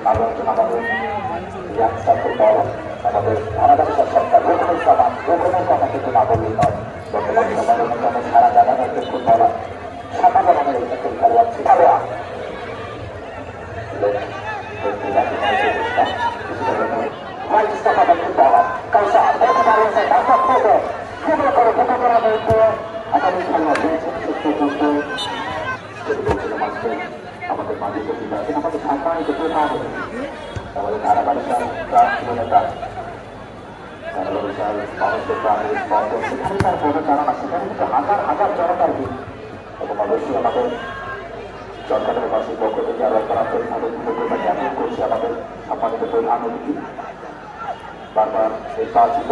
আলোচনা আমাদের আমাদের বাংলাদেশ সরকার গোপনের সমাজ গোপনের কথা কিন্তু না বললেই নয়। বর্তমান সমাজের মধ্যে অনেক সারা জায়গায় একটি ফুটবলার সাধারণ আমাদের একটি খেলোয়াড় ছিল আমাদের মাঝে প্রতিভা আছেন, আমাদের সম্মানিত প্রধান আমাদের ধারাবাহিক নেতা মানুষের প্রাণের স্পন্দন, সেখানে তার প্রচারণা, সেখানে কিন্তু হাজার হাজার জনতার ভিড়। এবং অবশ্যই আমাদের সরকারের পাশের পক্ষ থেকে আরো একটা আন্তরিকভাবে কৃতজ্ঞতা জ্ঞাপন করছি আমাদের সম্মানিত প্রধান অতিথি বারবার নির্বাচিত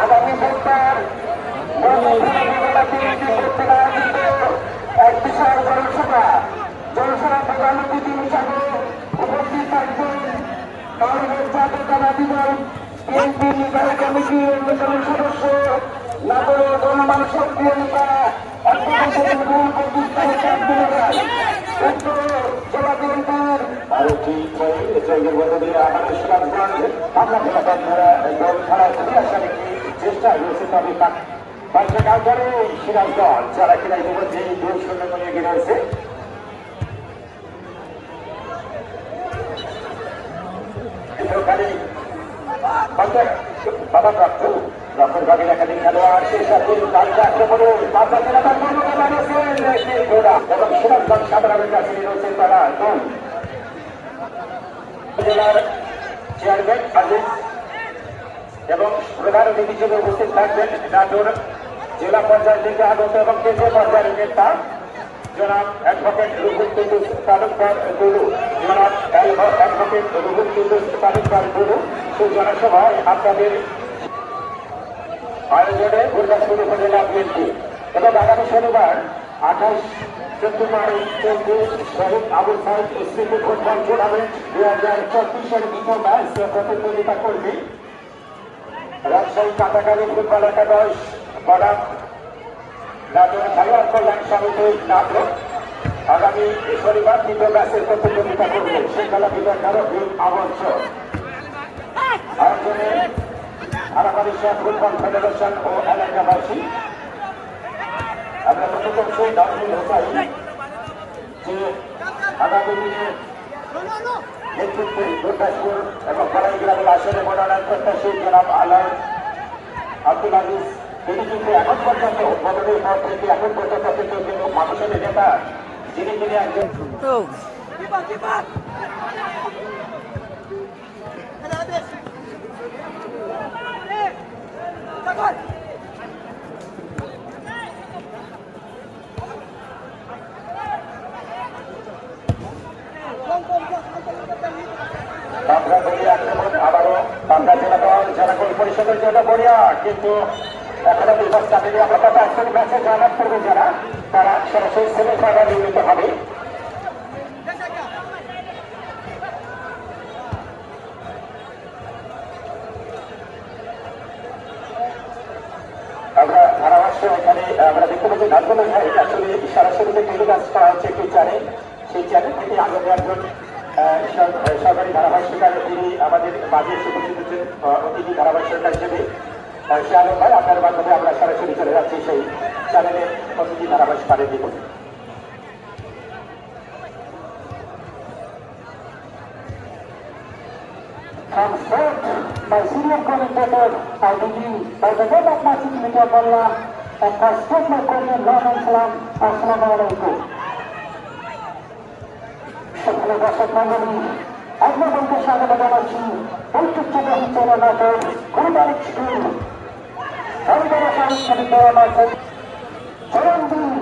আগামী সরকার এক বিশাল জনসভা প্রধান অতিথি হিসাবে উপস্থিত থাকবেন জাতীয়তাবাদী দল বিএনপি নির্বাহী কমিটির অন্যতম সদস্য নাগরিক গণমানুষের প্রিয় নেতা জেলা বিএনপির আমাদের সিরাজগঞ্জ হামলা খেলা দল খেলায় ফিরে আসার একটি চেষ্টা রয়েছে। তবে পাঁচটাকালধারে সিরাজগঞ্জ যারা কিনা ইতিমধ্যে 2-0 নিয়ে এগিয়ে রয়েছে। একাধিক খেলোয়াড় সেই সাথে এবং সিরাজগঞ্জ সাধারণের কাছে রয়েছে তারা জেলার চেয়ারম্যান আজিজ এবং প্রধান অতিথি হিসেবে উপস্থিত থাকবেন নাটোর জেলা পর্যায় থেকে আগত এবং কেন্দ্রীয় পর্যায়ের নেতা জনাব অ্যাডভোকেট রুহুল কুদ্দুস তালুকদার টুলু, জনাব অ্যাডভোকেট রুহুল কুদ্দুস তালুকদার টুলু। সেই জনসভায় আপনাদের আয়োজনে গুরদাসপুর উপজেলা বিএনপি এবং আগামী শনিবার 28 সেপ্টেম্বর শহীদ আবুল সাইদ স্মৃতি ফুটবল টুর্নামেন্ট 2024-এর দ্বিতীয় ম্যাচ প্রতিদ্বন্দ্বিতা করবে রাজশাহী কাটাকালী ফুটবল একাদশ বনাম নাটোর খেলোয়াড় কল্যাণ সমিতি নাটক। আগামী শনিবার দ্বিতীয় ম্যাচের প্রতিদ্বন্দ্বিতা করবে সেই খেলা বিতর্কারও আবশ্যক। আয়োজনে আরাবাদিশা ফুটবল ফেডারেশন ও এলাকাবাসী। আমরা প্রথম সেই নাজমুল হোসাইন যে আগামী দিনে নেতৃত্বে গুরদাসপুর এবং কলাই গ্রামের আসনে মনোনয়ন প্রত্যাশী জনাব আলম আব্দুল আজিজ, তিনি কিন্তু এখন পর্যন্ত ভোটের পর থেকে এখন পর্যন্ত কিন্তু মানুষের নেতা যিনি একজন আবারও বাংলা জেলা দল জেলা পরিষদের জন্য বলিয়া, কিন্তু এখনো বিভাগ চাকরি আপাতত একজন ম্যাচে জয়লাভ করবে যারা তারা সরাসরি সেমিফাইনাল নির্মিত হবে। আমরা ধারাভাষ্য এখানে আমরা দেখতে পাচ্ছি নাজমুল ভাই আসলে সরাসরি টেলিকাস্ট করা হচ্ছে একটি চ্যানেল, সেই চ্যানেল থেকে আগামী একজন সরকারি ধারাভাষ্যকার তিনি আমাদের মাঝে এসে উপস্থিত হচ্ছেন অতিথি ধারাভাষ্যকার হিসেবে। সে আলম ভাই, আপনার মাধ্যমে আমরা সরাসরি চলে যাচ্ছি সেই চ্যানেলের অতিথি ধারাভাষ্যকারের দিকে। By senior commentator IDG by the name of Masjid Media Balla and by statement Korean Law and Islam. Assalamualaikum. সকলে দর্শক মন্ডলী, আপনাদেরকে স্বাগত জানাচ্ছি ঐতিহ্যবাহী চলে নাটক গুরুবারিক স্কুল হরিদাস আনুষ্ঠানিক দেওয়া মাঠে জয়ন্তীর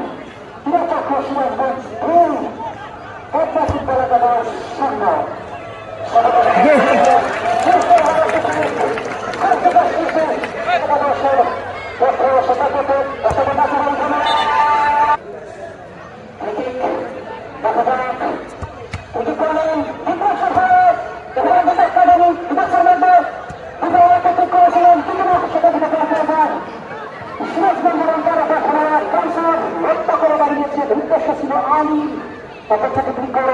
ক্রীড়াচক্র সিরাজগঞ্জ 2 পদ্মা ফুটবল একাদশ 0। সিরাজগঞ্জের অন্তর্গত খেলোয়াড় কাউসার দিয়েছে, উদ্দেশ্য ছিল আইন অপেক্ষাকে দূর করে